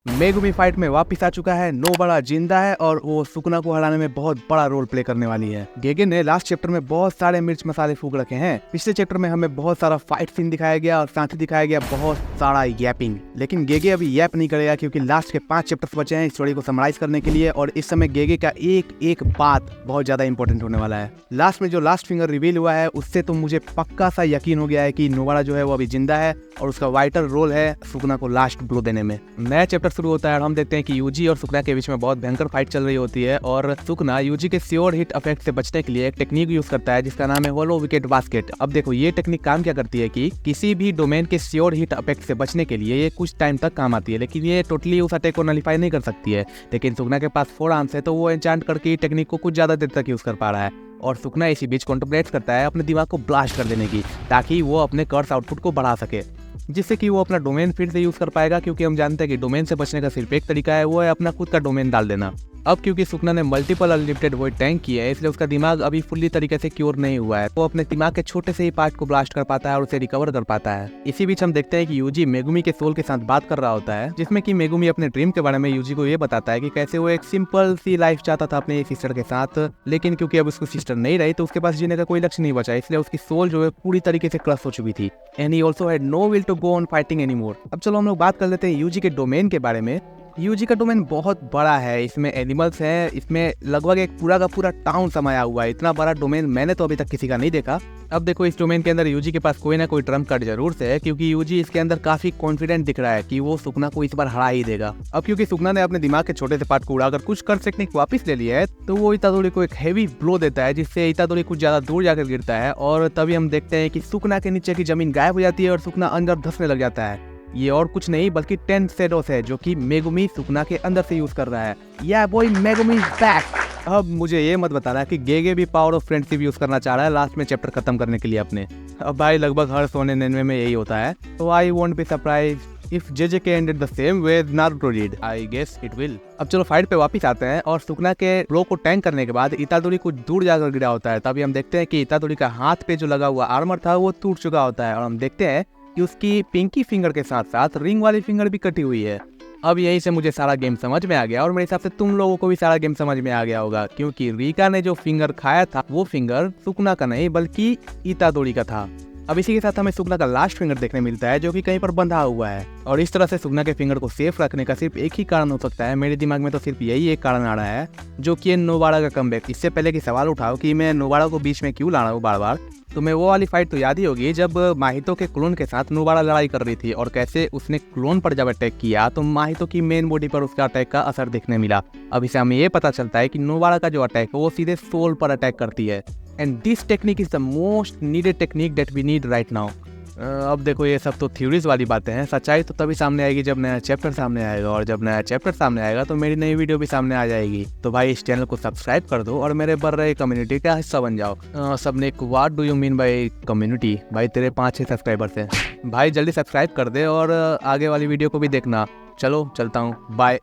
Megumi fight में वापिस आ चुका है, नोबड़ा जिंदा है और वो सुकुना को हराने में बहुत बड़ा रोल प्ले करने वाली है। गेगे ने लास्ट चैप्टर में बहुत सारे मिर्च मसाले फूक रखे हैं। पिछले चैप्टर में हमें बहुत सारा फाइट सीन दिखाया गया और साथ ही दिखाया गया बहुत सारा यैपिंग। लेकिन गेगे अभी यैप नहीं करेगा क्योंकि लास्ट के 5 चैप्टर्स बचे हैं स्टोरी को समराइज करने के लिए और इस समय गेगे का एक एक बात बहुत ज्यादा इंपॉर्टेंट होने वाला है। लास्ट में जो लास्ट फिंगर रिवील हुआ है उससे तो मुझे पक्का सा यकीन हो गया है कि नोबड़ा जो है वो अभी जिंदा है और उसका वाइटल रोल है सुकुना को लास्ट ब्लो देने में। नया चैप्टर शुरू होता है और हम देखते हैं कि यूजी और सुकुना के बीच में बहुत भयंकर फाइट चल रही होती है और सुकुना यूजी के श्योर हिट इफेक्ट से बचने के लिए एक टेक्निक यूज करता है जिसका नाम है होलो विकेट बास्केट। अब देखो ये टेक्निक काम क्या करती है कि किसी भी डोमेन के श्योर हिट इफेक्ट से बचने के लिए ये कुछ टाइम तक काम आती है, लेकिन ये टोटली उस अटैक को नलिफाई नहीं कर सकती है। लेकिन सुकुना के पास 4 आर्म्स है तो वो एन्चांट करके टेक्निक को कुछ ज्यादा देर तक यूज कर पा रहा है और सुकुना इसी बीच कॉन्टेम्पलेट करता है अपने दिमाग को ब्लास्ट कर देने की ताकि वो अपने कर्स आउटपुट को बढ़ा सके, जिससे कि वो अपना डोमेन फिर से यूज कर पाएगा। क्योंकि हम जानते हैं कि डोमेन से बचने का सिर्फ एक तरीका है, वो है अपना खुद का डोमेन डाल देना। अब क्योंकि सुकुना ने मल्टीपल अनलिमिटेड वॉइड टैंक किया है इसलिए उसका दिमाग अभी फुल्ली तरीके से क्योर नहीं हुआ है। वो अपने दिमाग के छोटे से ही पार्ट को ब्लास्ट कर पाता है और उसे रिकवर कर पाता है। इसी बीच हम देखते हैं कि यूजी मेगुमी के सोल के साथ बात कर रहा होता है जिसमें कि मेगुमी अपने ड्रीम के बारे में यूजी को ये बताता है कि कैसे वो एक सिंपल सी लाइफ चाहता था अपने सिस्टर के साथ, लेकिन क्योंकि अब उसकी सिस्टर नहीं रही तो उसके पास जीने का कोई लक्ष्य नहीं बचा, इसलिए उसकी सोल जो है पूरी तरीके से क्रश हो चुकी थी and he also had no will to go on fighting anymore. अब चलो हम लोग बात कर लेते हैं यूजी के डोमेन के बारे में। यूजी का डोमेन बहुत बड़ा है, इसमें एनिमल्स हैं, इसमें लगभग एक पूरा का पूरा टाउन समाया हुआ है। इतना बड़ा डोमेन मैंने तो अभी तक किसी का नहीं देखा। अब देखो इस डोमेन के अंदर यूजी के पास कोई ना कोई ट्रम्प कार्ड जरूर से है क्योंकि यूजी इसके अंदर काफी कॉन्फिडेंट दिख रहा है कि वो सुकुना को इस बार हरा ही देगा। अब क्योंकि सुकुना ने अपने दिमाग के छोटे से पार्ट को उड़ाकर कुछ कर्स टेक्निक वापस ले लिया है तो वो इतादोरी को एक हेवी ब्लो देता है जिससे इतादोरी कुछ ज्यादा दूर जाकर गिरता है और तभी हम देखते हैं कि सुकुना के नीचे की जमीन गायब हो जाती है और सुकुना अंदर धंसने लग जाता है। ये और कुछ नहीं बल्कि 10 शेडोस है जो कि मेगुमी सुकुना के अंदर से यूज कर रहा है। या बॉय मेगुमी बैक। अब मुझे ये मत बताना कि गेगे भी पावर ऑफ फ्रेंडशिप यूज करना चाह रहा है लास्ट में चैप्टर खत्म करने के लिए अपने। अब भाई लगभग हर सोने नेनवे में यही होता है, तो I won't be surprised if JJK ended the same way Naruto did. I guess it will. अब चलो फाइट पे वापस आते हैं और सुकुना के ब्लो को टैंक करने के बाद इतादोरी कुछ दूर जाकर गिरा होता है। तभी हम देखते हैं कि इतादोरी का हाथ पे जो लगा हुआ आर्मर था वो टूट चुका होता है और हम देखते हैं कि उसकी पिंकी फिंगर के साथ साथ रिंग वाली फिंगर भी कटी हुई है। अब यहीं से मुझे सारा गेम समझ में आ गया और मेरे हिसाब से तुम लोगों को भी सारा गेम समझ में आ गया होगा क्योंकि रिका ने जो फिंगर खाया था वो फिंगर सुकुना का नहीं बल्कि इतादोरी का था। अब इसी के साथ हमें सुकुना का लास्ट फिंगर देखने मिलता है जो कि कहीं पर बंधा हुआ है और इस तरह से सुकुना के फिंगर को सेफ रखने का सिर्फ एक ही कारण हो सकता है। मेरे दिमाग में तो सिर्फ यही एक कारण आ रहा है जो कि नोबाड़ा का कमबैक। इससे पहले कि सवाल उठाओ कि मैं नोबाड़ा को बीच में क्यों ला रहा हूँ बार बार, तो मैं वो वाली फाइट तो याद ही होगी जब माहितो के क्लोन के साथ नोबाड़ा लड़ाई कर रही थी और कैसे उसने क्लोन पर जब अटैक किया तो माहितो की मेन बॉडी पर उसका अटैक का असर देखने मिला। अब इसे हमें ये पता चलता है कि नोबाड़ा का जो अटैक है वो सीधे सोल पर अटैक करती है and this technique is the most needed technique that we need right now. अब देखो ये सब तो थ्योरीज वाली बातें हैं, सच्चाई तो तभी सामने आएगी जब नया चैप्टर सामने आएगा और जब नया चैप्टर सामने आएगा तो मेरी नई वीडियो भी सामने आ जाएगी। तो भाई इस चैनल को सब्सक्राइब कर दो और मेरे बढ़ रहे कम्युनिटी का हिस्सा बन जाओ। सबने what do you mean by community? भाई तेरे 5-6 सब्सक्राइबर्स हैं भाई, जल्दी सब्सक्राइब कर दे और आगे वाली वीडियो को भी देखना। चलो चलता हूँ, बाय।